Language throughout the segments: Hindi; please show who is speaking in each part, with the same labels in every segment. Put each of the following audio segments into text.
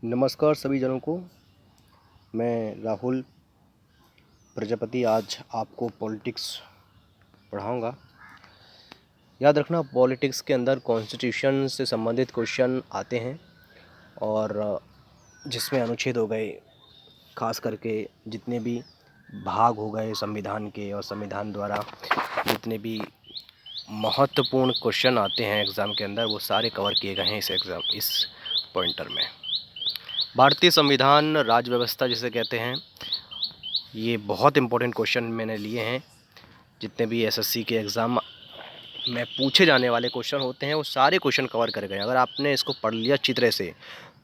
Speaker 1: नमस्कार सभी जनों को। मैं राहुल प्रजापति आज आपको पॉलिटिक्स पढ़ाऊंगा। याद रखना, पॉलिटिक्स के अंदर कॉन्स्टिट्यूशन से संबंधित क्वेश्चन आते हैं और जिसमें अनुच्छेद हो गए, खास करके जितने भी भाग हो गए संविधान के और संविधान द्वारा जितने भी महत्वपूर्ण क्वेश्चन आते हैं एग्ज़ाम के अंदर, वो सारे कवर किए गए हैं इस पॉइंटर में। भारतीय संविधान राज्य व्यवस्था जिसे कहते हैं, ये बहुत इंपॉर्टेंट क्वेश्चन मैंने लिए हैं। जितने भी एसएससी के एग्ज़ाम में पूछे जाने वाले क्वेश्चन होते हैं वो सारे क्वेश्चन कवर कर गए। अगर आपने इसको पढ़ लिया अच्छी तरह से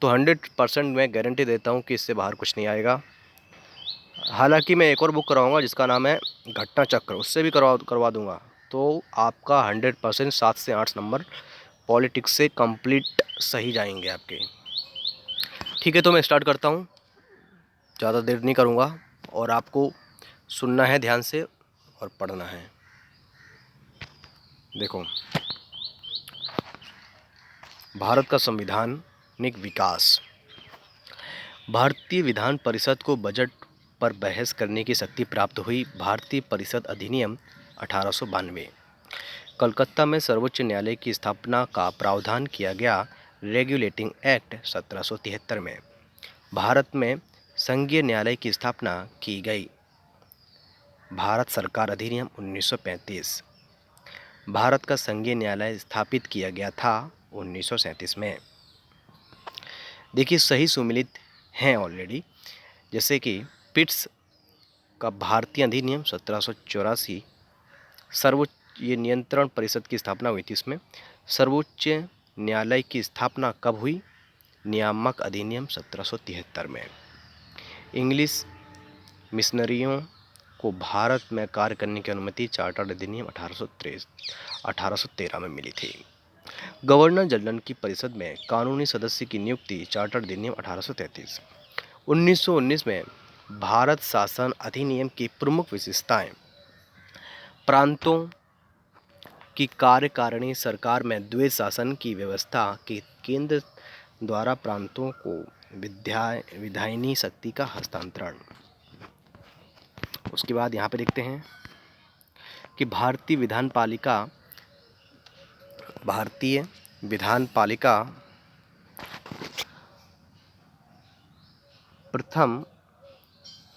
Speaker 1: तो 100% मैं गारंटी देता हूँ कि इससे बाहर कुछ नहीं आएगा। हालांकि मैं एक और बुक कराऊंगा जिसका नाम है घटना चक्र, उससे भी करवा दूंगा। तो आपका 100% 7 से 8 नंबर पॉलिटिक्स से कंप्लीट सही जाएंगे आपके। ठीक है, तो मैं स्टार्ट करता हूँ, ज़्यादा देर नहीं करूँगा और आपको सुनना है ध्यान से और पढ़ना है। देखो, भारत का संवैधानिक विकास। भारतीय विधान परिषद को बजट पर बहस करने की शक्ति प्राप्त हुई। भारतीय परिषद अधिनियम 1892। कलकत्ता में सर्वोच्च न्यायालय की स्थापना का प्रावधान किया गया। रेगुलेटिंग एक्ट 1773 में। भारत में संघीय न्यायालय की स्थापना की गई। भारत सरकार अधिनियम 1935। भारत का संघीय न्यायालय स्थापित किया गया था 1937 में। देखिए, सही सुमिलित हैं ऑलरेडी, जैसे कि पिट्स का भारतीय अधिनियम 1784। सर्वोच्च ये नियंत्रण परिषद की स्थापना हुई थी इसमें। सर्वोच्च न्यायालय की स्थापना कब हुई? नियामक अधिनियम 1773 में। इंग्लिश मिशनरियों को भारत में कार्य करने की अनुमति चार्टर्ड अधिनियम 1813 में मिली थी। गवर्नर जनरल की परिषद में कानूनी सदस्य की नियुक्ति चार्टर्ड अधिनियम 1833। 1919 में भारत शासन अधिनियम की प्रमुख विशेषताएं। प्रांतों की कार्यकारिणी सरकार में द्वैध शासन की व्यवस्था कि केंद्र द्वारा प्रांतों को विधायनी शक्ति का हस्तांतरण। उसके बाद यहाँ पे देखते हैं कि भारतीय विधानपालिका प्रथम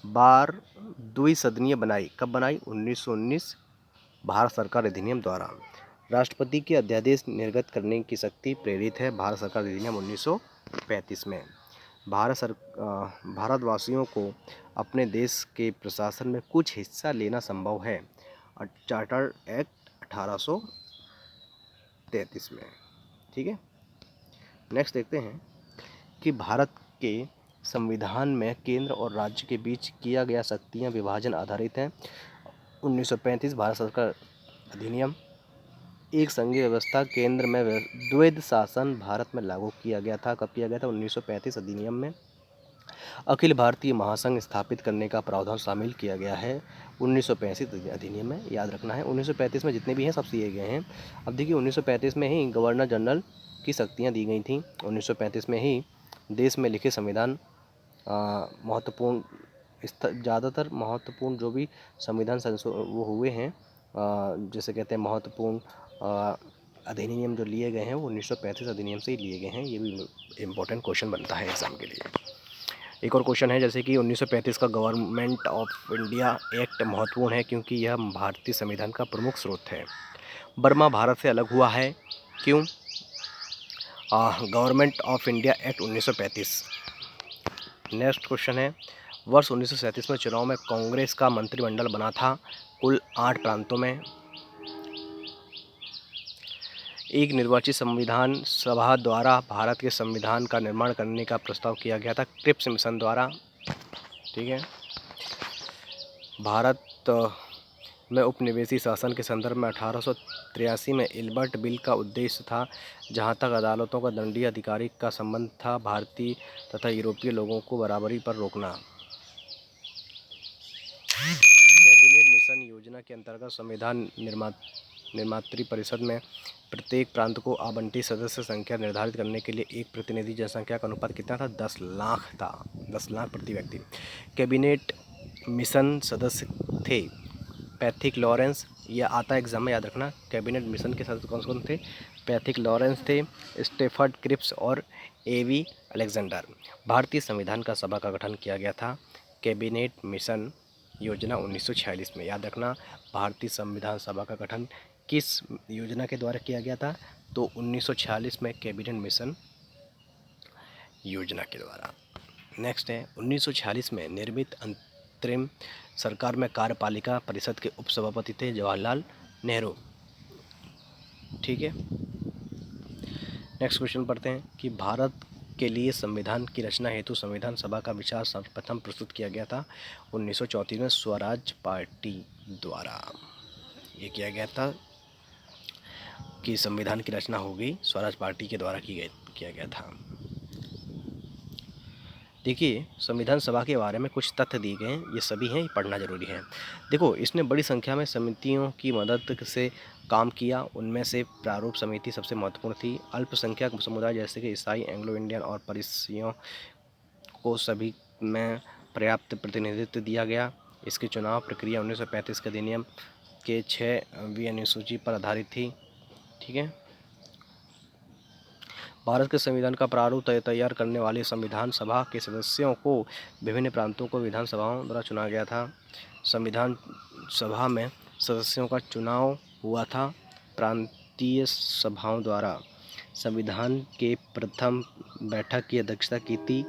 Speaker 1: बार द्विसदनीय बनाई। कब बनाई? 1919 भारत सरकार अधिनियम द्वारा। राष्ट्रपति के अध्यादेश निर्गत करने की शक्ति प्रेरित है भारत सरकार अधिनियम 1935 में। भारतवासियों को अपने देश के प्रशासन में कुछ हिस्सा लेना संभव है। चार्टर एक्ट 1833 में। ठीक है, नेक्स्ट देखते हैं कि भारत के संविधान में केंद्र और राज्य के बीच किया गया शक्तियां विभाजन आधारित है। 1935 भारत सरकार अधिनियम। एक संघीय व्यवस्था केंद्र में द्वैध शासन भारत में लागू किया गया था। कब किया गया था? 1935 अधिनियम में। अखिल भारतीय महासंघ स्थापित करने का प्रावधान शामिल किया गया है 1935 अधिनियम में। याद रखना है, 1935 में जितने भी हैं सब दिए गए हैं। अब देखिए, 1935 में ही गवर्नर जनरल की शक्तियाँ दी गई थी। 1935 में ही देश में लिखे संविधान महत्वपूर्ण, ज़्यादातर महत्वपूर्ण जो भी संविधान वो हुए हैं, जैसे कहते हैं महत्वपूर्ण अधिनियम जो लिए गए हैं वो 1935 अधिनियम से ही लिए गए हैं। ये भी इम्पोर्टेंट क्वेश्चन बनता है एग्ज़ाम के लिए। एक और क्वेश्चन है, जैसे कि 1935 का गवर्नमेंट ऑफ इंडिया एक्ट महत्वपूर्ण है क्योंकि यह भारतीय संविधान का प्रमुख स्रोत है। बर्मा भारत से अलग हुआ है, क्यों? Government of India act 1935। Next question है, वर्ष 1937 में चुनाव में कांग्रेस का मंत्रिमंडल बना था कुल 8 प्रांतों में। एक निर्वाचित संविधान सभा द्वारा भारत के संविधान का निर्माण करने का प्रस्ताव किया गया था क्रिप्स मिशन द्वारा। ठीक है, भारत में उपनिवेशी शासन के संदर्भ में 1883 में एल्बर्ट बिल का उद्देश्य था, जहां तक अदालतों का दंडीय अधिकारी का संबंध था, भारतीय तथा यूरोपीय लोगों को बराबरी पर रोकना। कैबिनेट मिशन योजना के अंतर्गत संविधान निर्माण निर्मात्री परिषद में प्रत्येक प्रांत को आवंटित सदस्य संख्या निर्धारित करने के लिए एक प्रतिनिधि जनसंख्या का अनुपात कितना था? 10 लाख था, 10 लाख प्रति व्यक्ति। कैबिनेट मिशन सदस्य थे पैथिक लॉरेंस, यह आता है एग्जाम में, याद रखना। कैबिनेट मिशन के सदस्य कौन कौन थे? पैथिक लॉरेंस थे, स्टेफर्ड क्रिप्स और एवी अलेक्जेंडर। भारतीय संविधान का सभा का गठन किया गया था कैबिनेट मिशन योजना 1946 में, याद रखना। भारतीय संविधान सभा का गठन किस योजना के द्वारा किया गया था? तो 1946 में कैबिनेट मिशन योजना के द्वारा। नेक्स्ट है 1946 में निर्मित अंतरिम सरकार में कार्यपालिका परिषद के उपसभापति थे जवाहरलाल नेहरू। ठीक है, नेक्स्ट क्वेश्चन पढ़ते हैं कि भारत के लिए संविधान की रचना हेतु संविधान सभा का विचार सर्वप्रथम प्रस्तुत किया गया था 1934 में स्वराज पार्टी द्वारा। ये किया गया था कि संविधान की रचना होगी स्वराज पार्टी के द्वारा किया गया था। देखिए, संविधान सभा के बारे में कुछ तथ्य दिए गए हैं, ये सभी हैं, पढ़ना जरूरी है। देखो, इसने बड़ी संख्या में समितियों की मदद से काम किया, उनमें से प्रारूप समिति सबसे महत्वपूर्ण थी। अल्पसंख्यक समुदाय जैसे कि ईसाई, एंग्लो इंडियन और पारसियों को सभी में पर्याप्त प्रतिनिधित्व दिया गया। इसकी चुनाव प्रक्रिया 1935 के अधिनियम के 6वीं अनुसूची पर आधारित थी। ठीक है, भारत के संविधान का प्रारूप तैयार करने वाली संविधान सभा के सदस्यों को विभिन्न प्रांतों को विधानसभाओं द्वारा चुना गया था। संविधान सभा में सदस्यों का चुनाव हुआ था प्रांतीय सभाओं द्वारा। संविधान के प्रथम बैठक की अध्यक्षता की थी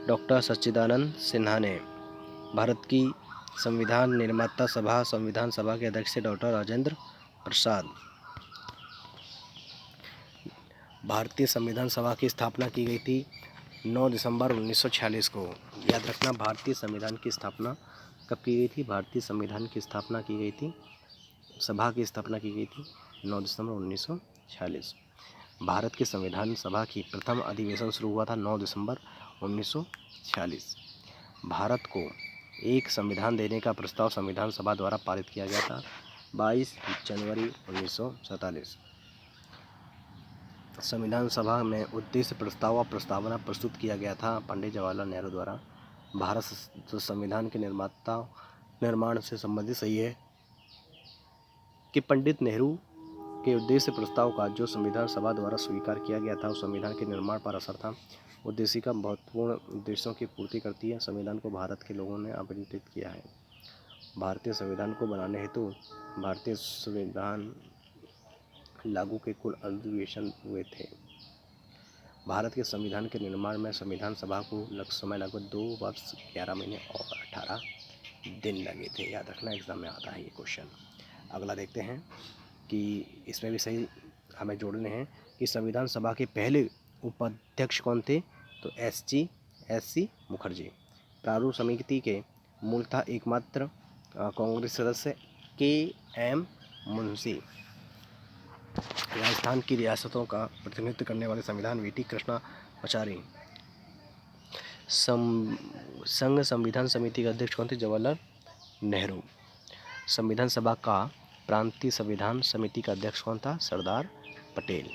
Speaker 1: डॉक्टर सच्चिदानंद सिन्हा ने। भारत की संविधान निर्माता सभा संविधान सभा के अध्यक्ष डॉक्टर राजेंद्र प्रसाद। भारतीय संविधान सभा की स्थापना की गई थी 9 दिसंबर 1946 को। याद रखना, भारतीय संविधान की स्थापना कब की गई थी? भारतीय संविधान की स्थापना की गई थी, सभा की स्थापना की गई थी 9 दिसंबर 1946। भारत के संविधान सभा की प्रथम अधिवेशन शुरू हुआ था 9 दिसंबर 1946। भारत को एक संविधान देने का प्रस्ताव संविधान सभा द्वारा पारित किया गया था 22 जनवरी 1947। संविधान सभा में उद्देश्य प्रस्ताव और प्रस्तावना प्रस्तुत किया गया था पंडित जवाहरलाल नेहरू द्वारा। भारत संविधान के निर्माण से संबंधित सही है कि पंडित नेहरू के उद्देश्य प्रस्ताव का जो संविधान सभा द्वारा स्वीकार किया गया था उस संविधान के निर्माण पर असर था। उद्देश्य का महत्वपूर्ण उद्देश्यों की पूर्ति करती है। संविधान को भारत के लोगों ने आवंटित किया है। भारतीय संविधान को बनाने हेतु भारतीय संविधान लागू के कुल अधिवेशन हुए थे। भारत के संविधान के निर्माण में संविधान सभा को समय लगभग 2 वर्ष 11 महीने और 18 दिन लगे थे। याद रखना, एग्जाम में आता है ये क्वेश्चन। अगला देखते हैं कि इसमें भी सही हमें जोड़ने हैं कि संविधान सभा के पहले उपाध्यक्ष कौन थे? तो एस.सी. मुखर्जी। प्रारूप समिति के मूलतः एकमात्र कांग्रेस सदस्य के.एम. मुंशी। राजस्थान की रियासतों का प्रतिनिधित्व करने वाले संविधान वी.टी. कृष्णाचारी। संघ संविधान समिति के अध्यक्ष कौन थे? जवाहरलाल नेहरू। संविधान सभा का प्रांतीय संविधान समिति का अध्यक्ष कौन था? सरदार पटेल।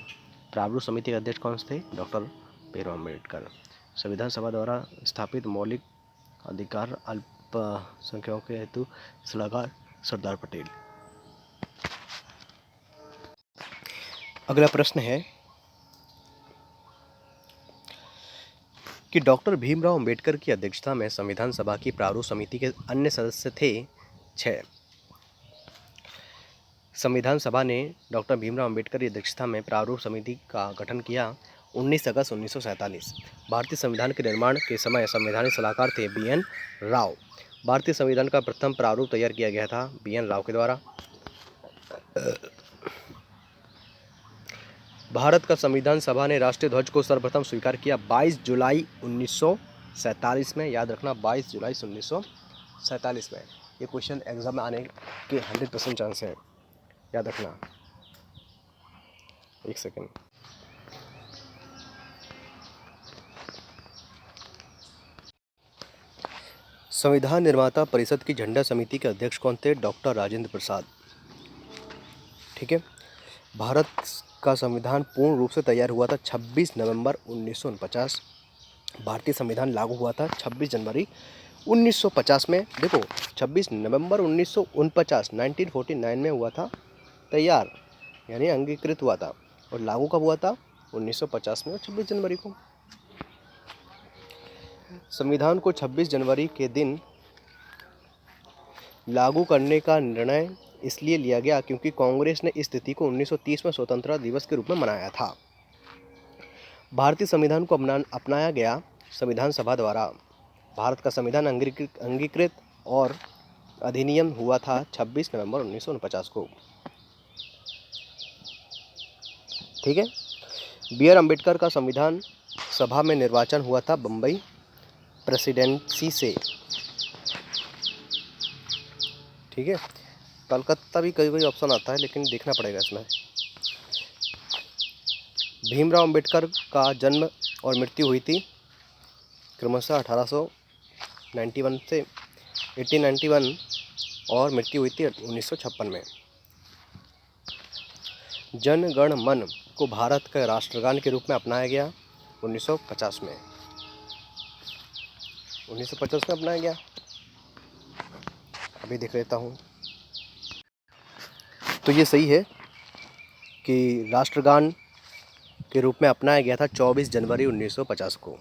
Speaker 1: प्रारूप समिति के अध्यक्ष कौन थे? डॉक्टर भीमराव अम्बेडकर। संविधान सभा द्वारा स्थापित मौलिक अधिकार अल्पसंख्यकों के हेतु सलाहकार सरदार पटेल। अगला प्रश्न है कि डॉक्टर भीमराव अंबेडकर की अध्यक्षता में संविधान सभा की प्रारूप समिति के अन्य सदस्य थे 6। संविधान सभा ने डॉक्टर भीमराव अंबेडकर की अध्यक्षता में प्रारूप समिति का गठन किया 19 अगस्त 1947। भारतीय संविधान के निर्माण के समय संवैधानिक सलाहकार थे बी.एन. राव। भारतीय संविधान का प्रथम प्रारूप तैयार किया गया था बी.एन. राव के द्वारा। भारत का संविधान सभा ने राष्ट्रीय ध्वज को सर्वप्रथम स्वीकार किया 22 जुलाई 1947 में। याद रखना, 22 जुलाई 1947 में। ये क्वेश्चन एग्जाम में आने के 100% चांस है, याद रखना। एक सेकेंड। संविधान निर्माता परिषद की झंडा समिति के अध्यक्ष कौन थे? डॉक्टर राजेंद्र प्रसाद। ठीक है। भारत का संविधान पूर्ण रूप से तैयार हुआ था 26 नवंबर 1949। भारतीय संविधान लागू हुआ था 26 जनवरी 1950 में। देखो 26 नवंबर 1949 1949 में हुआ था तैयार, यानी अंगीकृत हुआ था, और लागू कब हुआ था? 1950 में, 26 जनवरी को। संविधान को 26 जनवरी के दिन लागू करने का निर्णय इसलिए लिया गया क्योंकि कांग्रेस ने इस तिथि को 1930 में स्वतंत्रता दिवस के रूप में मनाया था। भारतीय संविधान को अपनाया गया संविधान सभा द्वारा। भारत का संविधान अंगीकृत और अधिनियम हुआ था 26 नवंबर 1949 को। ठीक है। बी आर अम्बेडकर का संविधान सभा में निर्वाचन हुआ था बम्बई प्रेसिडेंसी से। ठीक है। कलकत्ता भी कई कई ऑप्शन आता है, लेकिन देखना पड़ेगा इसमें। भीमराव अम्बेडकर का जन्म और मृत्यु हुई थी क्रमशः 1891 से 1891 और मृत्यु हुई थी 1956 में। जन गण मन को भारत का राष्ट्रगान के रूप में अपनाया गया 1950 में। 1950 में अपनाया गया, अभी देख लेता हूँ। तो ये सही है कि राष्ट्रगान के रूप में अपनाया गया था 24 जनवरी 1950 को।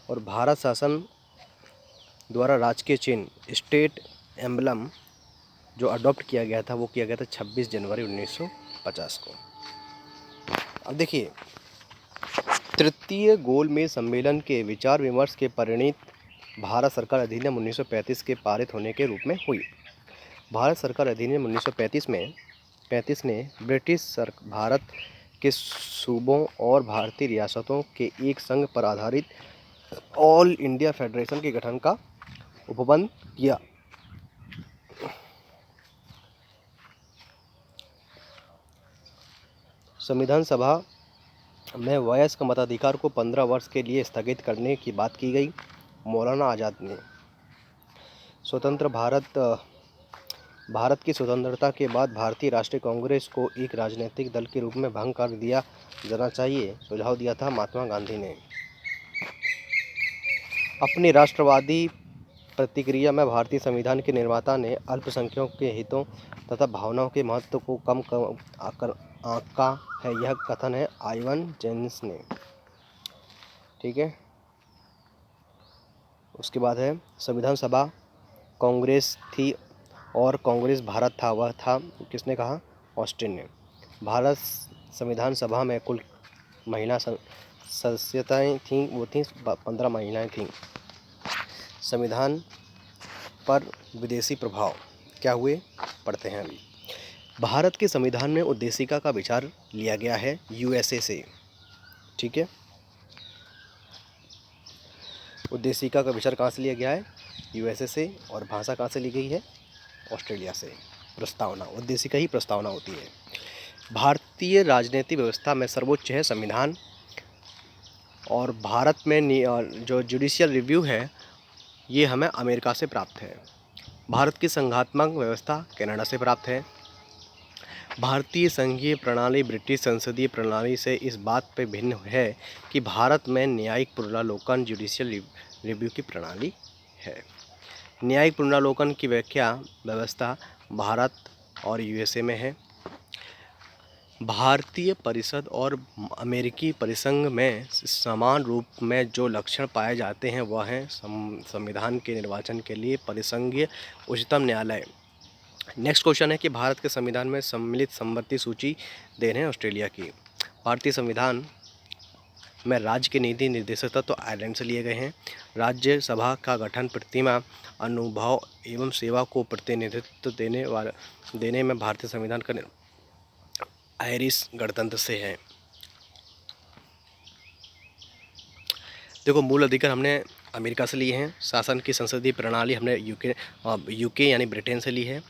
Speaker 1: और भारत शासन द्वारा राजकीय चिन्ह स्टेट एम्बलम जो अडॉप्ट किया गया था वो किया गया था 26 जनवरी 1950 को। अब देखिए, तृतीय गोलमेज सम्मेलन के विचार विमर्श के परिणित भारत सरकार अधिनियम 1935 के पारित होने के रूप में हुई। भारत सरकार अधिनियम 1935 ने भारत के सूबों और भारतीय रियासतों के एक संघ पर आधारित ऑल इंडिया फेडरेशन के गठन का उपबंध किया। संविधान सभा में वयस्क मताधिकार को 15 वर्ष के लिए स्थगित करने की बात की गई। मौलाना आज़ाद ने स्वतंत्र भारत की स्वतंत्रता के बाद भारतीय राष्ट्रीय कांग्रेस को एक राजनीतिक दल के रूप में भंग कर दिया जाना चाहिए सुझाव दिया था महात्मा गांधी ने। अपनी राष्ट्रवादी प्रतिक्रिया में भारतीय संविधान के निर्माता ने अल्पसंख्यकों के हितों तथा भावनाओं के महत्व को कम आंका है, यह कथन है आइवन जेम्स ने। ठीक है। उसके बाद है संविधान सभा कांग्रेस थी और कांग्रेस भारत था, वह था किसने कहा? ऑस्टिन ने। भारत संविधान सभा में कुल महिला सदस्यताएं थीं, वो थीं 15 महिलाएं थीं। संविधान पर विदेशी प्रभाव क्या हुए पढ़ते हैं अभी। भारत के संविधान में उद्देशिका का विचार लिया गया है यूएसए से। ठीक है। उद्देशिका का विचार कहाँ से लिया गया है? यूएसए से। और भाषा कहाँ से ली गई है? ऑस्ट्रेलिया से। प्रस्तावना, उद्देशिका ही प्रस्तावना होती है। भारतीय राजनीतिक व्यवस्था में सर्वोच्च है संविधान, और भारत में जो जुडिशियल रिव्यू है ये हमें अमेरिका से प्राप्त है। भारत की संघात्मक व्यवस्था कनाडा से प्राप्त है। भारतीय संघीय प्रणाली ब्रिटिश संसदीय प्रणाली से इस बात पर भिन्न है कि भारत में न्यायिक पुनरावलोकन जुडिशियल रिव्यू की प्रणाली है। न्यायिक पुनरावलोकन की व्याख्या व्यवस्था भारत और यूएसए में है। भारतीय परिषद और अमेरिकी परिसंघ में समान रूप में जो लक्षण पाए जाते हैं वह हैं संविधान के निर्वाचन के लिए परिसंघीय उच्चतम न्यायालय। नेक्स्ट क्वेश्चन है कि भारत के संविधान में सम्मिलित संपत्ति सूची दे रहे हैं ऑस्ट्रेलिया की। भारतीय संविधान में राज्य के नीति निर्देशक तत्व आयरलैंड से लिए गए हैं। राज्यसभा का गठन प्रतिमा अनुभव एवं सेवा को प्रतिनिधित्व देने में भारतीय संविधान का आयरिश गणतंत्र से है। देखो, मूल अधिकार हमने अमेरिका से लिए हैं। शासन की संसदीय प्रणाली हमने यूके यानी ब्रिटेन से ली है।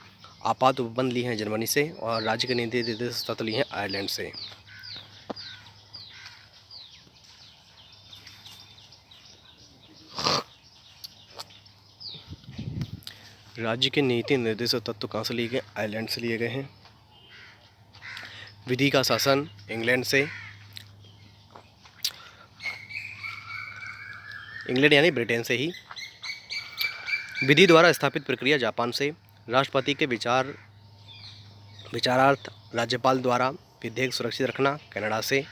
Speaker 1: आपात उपबंध लिए हैं जर्मनी से, और राज्य के नीति निर्देशक तत्व लिए हैं आयरलैंड से। राज्य के नीति निर्देशक तत्व कहाँ से लिए गए? आयरलैंड से लिए गए हैं। विधि का शासन इंग्लैंड से, इंग्लैंड यानी ब्रिटेन से ही। विधि द्वारा स्थापित प्रक्रिया जापान से। राष्ट्रपति के विचारार्थ राज्यपाल द्वारा विधेयक सुरक्षित रखना कनाडा से।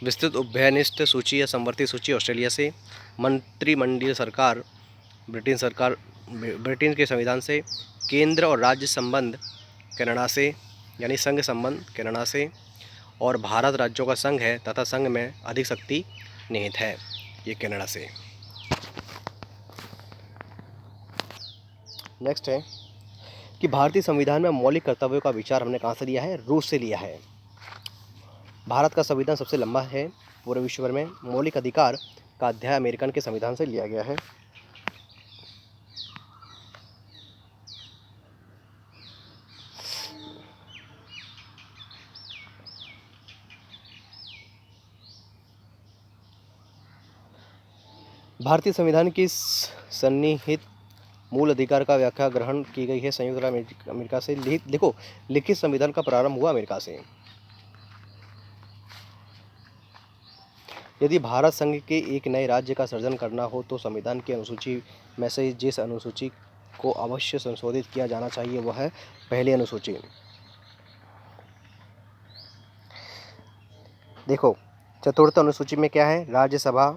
Speaker 1: विस्तृत उभयनिष्ठ सूची या समवर्ती सूची ऑस्ट्रेलिया से। मंत्रिमंडलीय सरकार ब्रिटेन के संविधान से। केंद्र और राज्य संबंध कनाडा से, यानी संघ संबंध कनाडा से। और भारत राज्यों का संघ है तथा संघ में अधिक शक्ति निहित है, ये कनाडा से। नेक्स्ट है कि भारतीय संविधान में मौलिक कर्तव्यों का विचार हमने कहाँ से लिया है? रूस से लिया है। भारत का संविधान सबसे लंबा है पूरे विश्व भर में। मौलिक अधिकार का अध्याय अमेरिकन के संविधान से लिया गया है। भारतीय संविधान की सन्निहित मूल अधिकार का व्याख्या ग्रहण की गई है संयुक्त राज्य अमेरिका से। देखो, लिखित संविधान का प्रारंभ हुआ अमेरिका से। यदि भारत संघ के एक नए राज्य का सृजन करना हो तो संविधान की अनुसूची में से जिस अनुसूची को अवश्य संशोधित किया जाना चाहिए वह है पहली अनुसूची। देखो, चतुर्थ अनुसूची में क्या है? राज्यसभा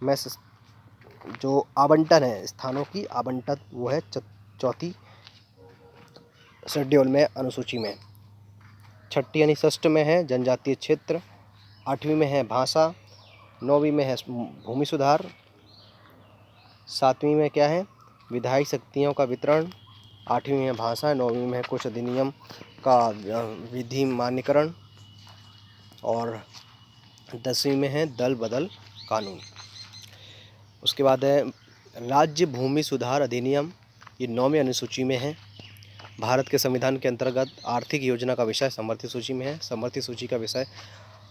Speaker 1: में जो आवंटन है, स्थानों की आवंटन, वो है चौथी शेड्यूल में अनुसूची में। छठी यानी षष्ठ में है जनजातीय क्षेत्र। आठवीं में है भाषा। नौवीं में है भूमि सुधार। सातवीं में क्या है? विधायी शक्तियों का वितरण। आठवीं में भाषा। नौवीं में है कुछ अधिनियम का विधि मान्यकरण। और 10वीं में है दल बदल कानून। उसके बाद है राज्य भूमि सुधार अधिनियम, ये 9वीं अनुसूची में है। भारत के संविधान के अंतर्गत आर्थिक योजना का विषय समवर्ती सूची में है। समवर्ती सूची का विषय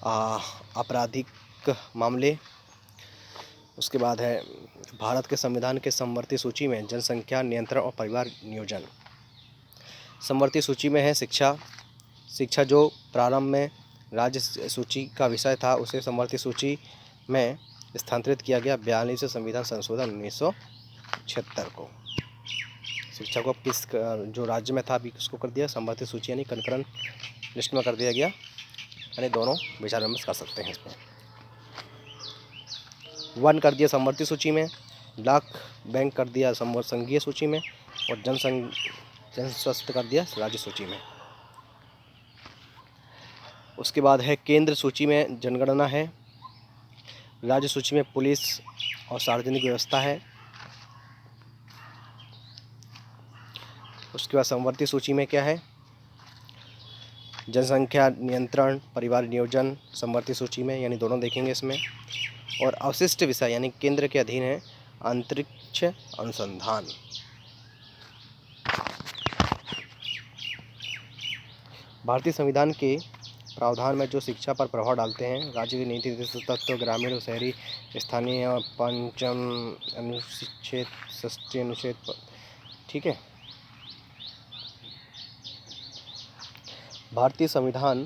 Speaker 1: आपराधिक मामले। उसके बाद है भारत के संविधान के समवर्ती सूची में जनसंख्या नियंत्रण और परिवार नियोजन। समवर्ती सूची में है शिक्षा जो प्रारंभ में राज्य सूची का विषय था उसे समवर्ती सूची में स्थानांतरित किया गया 42वें संविधान संशोधन 1976 को। शिक्षा को किस जो राज्य में था अभी किसको कर दिया? समवर्ती सूची यानी कनकरंट लिस्ट में कर दिया गया। यानी दोनों विचार विमर्श कर सकते हैं इसमें। 1 कर दिया समवर्ती सूची में, डाक बैंक कर दिया संघीय सूची में, और जनस्वास्थ्य कर दिया राज्य सूची में। उसके बाद है केंद्र सूची में जनगणना है। राज्य सूची में पुलिस और सार्वजनिक व्यवस्था है। उसके बाद समवर्ती सूची में क्या है? जनसंख्या नियंत्रण, परिवार नियोजन समवर्ती सूची में, यानी दोनों देखेंगे इसमें। और अवशिष्ट विषय यानी केंद्र के अधीन है अंतरिक्ष अनुसंधान। भारतीय संविधान के प्रावधान में जो शिक्षा पर प्रभाव डालते हैं, राज्य की नीति तत्व, ग्रामीण और शहरी, स्थानीय, पंचम अनुच्छेद, षष्ठी अनुच्छेद, ठीक है। भारतीय संविधान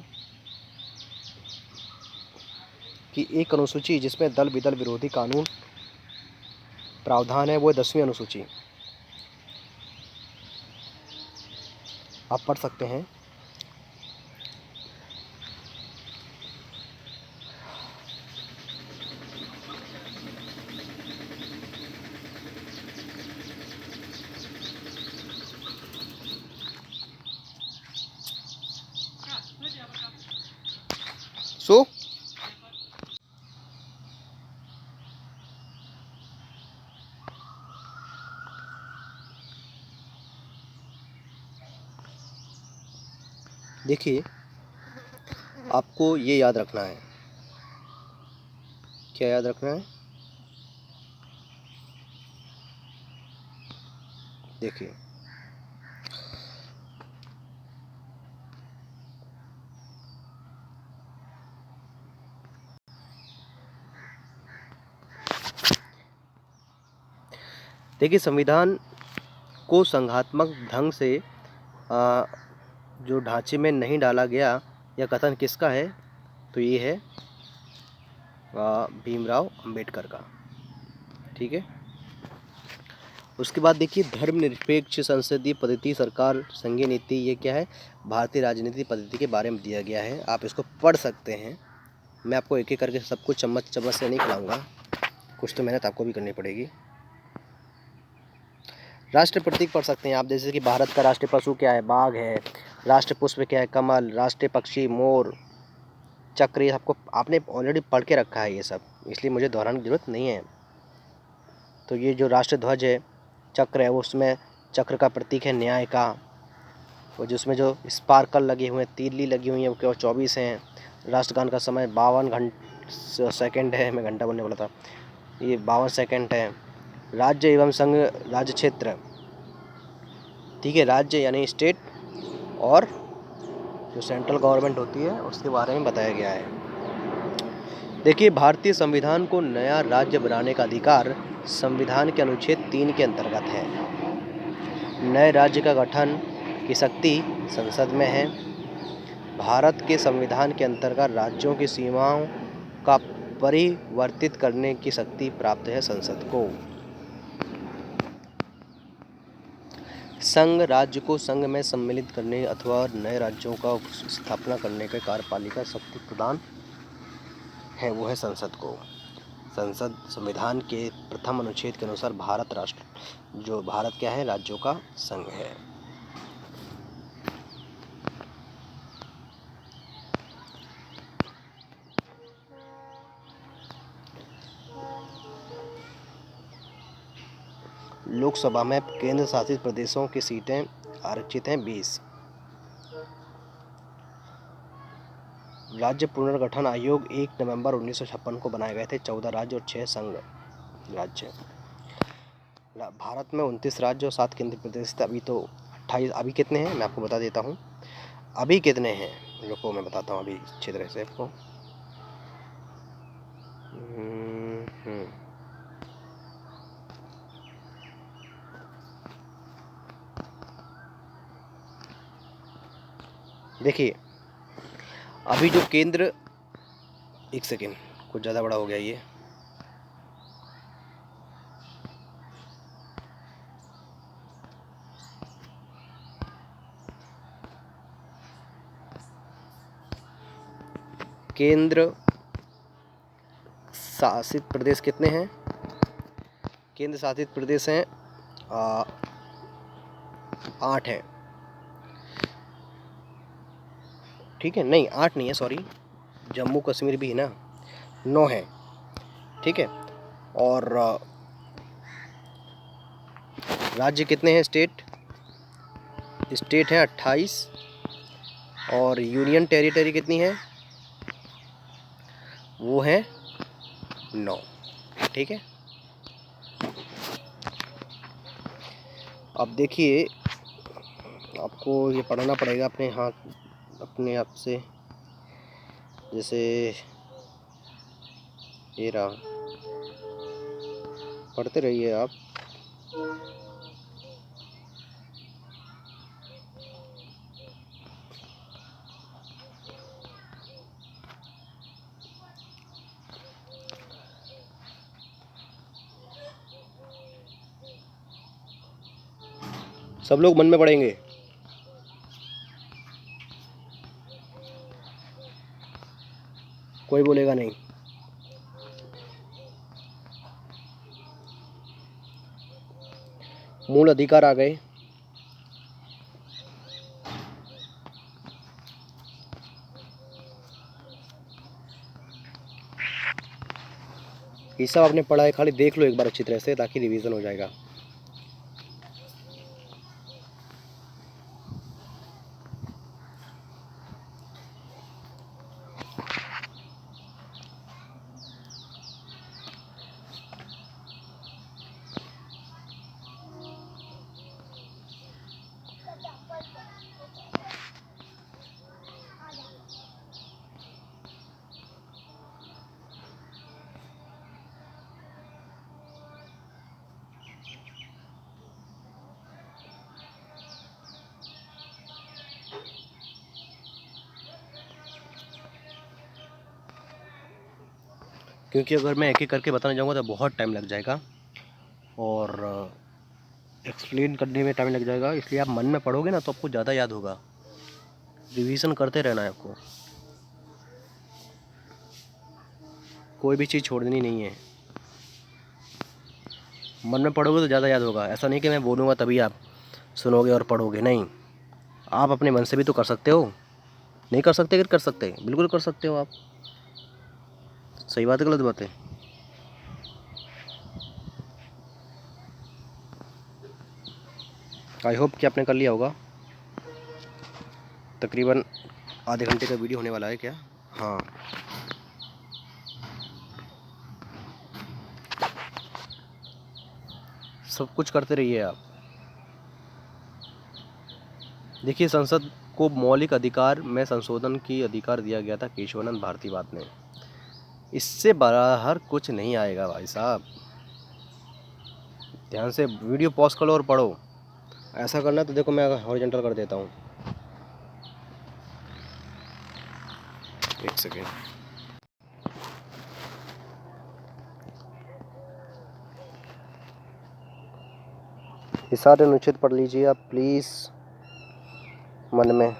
Speaker 1: की एक अनुसूची जिसमें दल विदल विरोधी कानून प्रावधान है वो 10वीं अनुसूची, आप पढ़ सकते हैं। देखिए, आपको ये याद रखना है। क्या याद रखना है? देखिए, संविधान को संघात्मक ढंग से जो ढांचे में नहीं डाला गया यह कथन किसका है? तो ये है भीमराव अंबेडकर का। ठीक है। उसके बाद देखिए, धर्मनिरपेक्ष संसदीय पद्धति सरकार संघीय नीति, ये क्या है? भारतीय राजनीति पद्धति के बारे में दिया गया है। आप इसको पढ़ सकते हैं। मैं आपको एक एक करके सब कुछ चम्मच चम्मच से नहीं खिलाऊंगा, कुछ तो मेहनत आपको भी करनी पड़ेगी। राष्ट्र प्रतीक पढ़ सकते हैं आप, जैसे कि भारत का राष्ट्रीय पशु क्या है? बाघ है। राष्ट्र पुष्प क्या है? कमल। राष्ट्रीय पक्षी मोर, चक्र। ये आपको आपने ऑलरेडी पढ़ के रखा है ये सब, इसलिए मुझे दोहराने की जरूरत नहीं है। तो ये जो राष्ट्र ध्वज है, चक्र है, वो उसमें चक्र का प्रतीक है न्याय का। वो जिसमें जो स्पार्कल लगे हुए हैं, तीली लगी हुई हैं, वो केवल 24 हैं। राष्ट्रगान का समय 52 सेकंड है। मैं घंटा बोलने वाला था, ये 52 सेकंड है। राज्य एवं संघ राज्य क्षेत्र, ठीक है, राज्य यानी स्टेट, और जो सेंट्रल गवर्नमेंट होती है उसके बारे में बताया गया है। देखिए, भारतीय संविधान को नया राज्य बनाने का अधिकार संविधान के अनुच्छेद 3 के अंतर्गत है। नए राज्य का गठन की शक्ति संसद में है। भारत के संविधान के अंतर्गत राज्यों की सीमाओं का परिवर्तित करने की शक्ति प्राप्त है संसद को। संघ राज्य को संघ में सम्मिलित करने अथवा नए राज्यों का स्थापना करने का कार्यपालिका शक्ति प्रदान है, वो है संसद को। संसद संविधान के प्रथम अनुच्छेद के अनुसार भारत राष्ट्र, जो भारत क्या है? राज्यों का संघ है। लोकसभा में केंद्र शासित प्रदेशों की सीटें आरक्षित हैं 20। राज्य पुनर्गठन आयोग 1 नवंबर 1956 को बनाए गए थे। 14 राज्य और 6 संघ राज्य। भारत में 29 राज्य और 7 केंद्रीय प्रदेश थे। अभी तो 28। अभी कितने हैं मैं आपको बता देता हूँ। अभी कितने हैं, रुको मैं बताता हूँ अभी अच्छी तरह से आपको। देखिए, अभी जो केंद्र, एक सेकेंड, कुछ ज़्यादा बड़ा हो गया ये। केंद्र शासित प्रदेश कितने हैं? केंद्र शासित प्रदेश हैं 8 हैं। ठीक है, नहीं 8 नहीं है, सॉरी, जम्मू कश्मीर भी है ना, 9 है। ठीक है, और राज्य कितने हैं? स्टेट हैं 28, और यूनियन टेरिटरी कितनी है? वो है 9। ठीक है, अब देखिए, आपको ये पढ़ना पड़ेगा अपने अपने आप से। जैसे ये रहा, पढ़ते रहिए आप। सब लोग मन में पढ़ेंगे। कोई बोलेगा नहीं। मूल अधिकार आ गए। ये सब आपने पढ़ा है, खाली देख लो एक बार अच्छी तरह से, ताकि रिवीजन हो जाएगा। क्योंकि अगर मैं एक एक करके बताने जाऊँगा तो बहुत टाइम लग जाएगा और एक्सप्लेन करने में टाइम लग जाएगा। इसलिए आप मन में पढ़ोगे ना तो आपको ज़्यादा याद होगा। रिवीजन करते रहना है आपको, कोई भी चीज़ छोड़नी नहीं है। मन में पढ़ोगे तो ज़्यादा याद होगा। ऐसा नहीं कि मैं बोलूँगा तभी आप सुनोगे और पढ़ोगे, नहीं। आप अपने मन से भी तो कर सकते हो। नहीं कर सकते? कर सकते, बिल्कुल कर सकते हो आप। सही बात है, गलत बात है? आई होप कि आपने कर लिया होगा। तकरीबन आधे घंटे का वीडियो होने वाला है क्या? हाँ, सब कुछ करते रहिए आप। देखिए, संसद को मौलिक अधिकार में संशोधन की अधिकार दिया गया था केशवानंद भारतीवाद ने। इससे बाहर कुछ नहीं आएगा भाई साहब। ध्यान से वीडियो पॉज करो और पढ़ो। ऐसा करना तो देखो मैं हॉरिजॉन्टल कर देता हूँ। एक सेकेंड। ये सारे अनुच्छेद पढ़ लीजिए आप प्लीज़ मन में।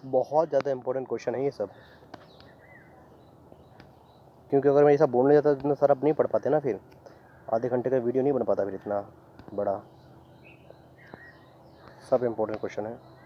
Speaker 1: बहुत ज़्यादा इम्पोर्टेंट क्वेश्चन है ये सब। क्योंकि अगर मैं ये सब बोलने जाता तो इतना सारा नहीं पढ़ पाते ना, फिर आधे घंटे का वीडियो नहीं बन पाता फिर इतना बड़ा। सब इम्पोर्टेंट क्वेश्चन है।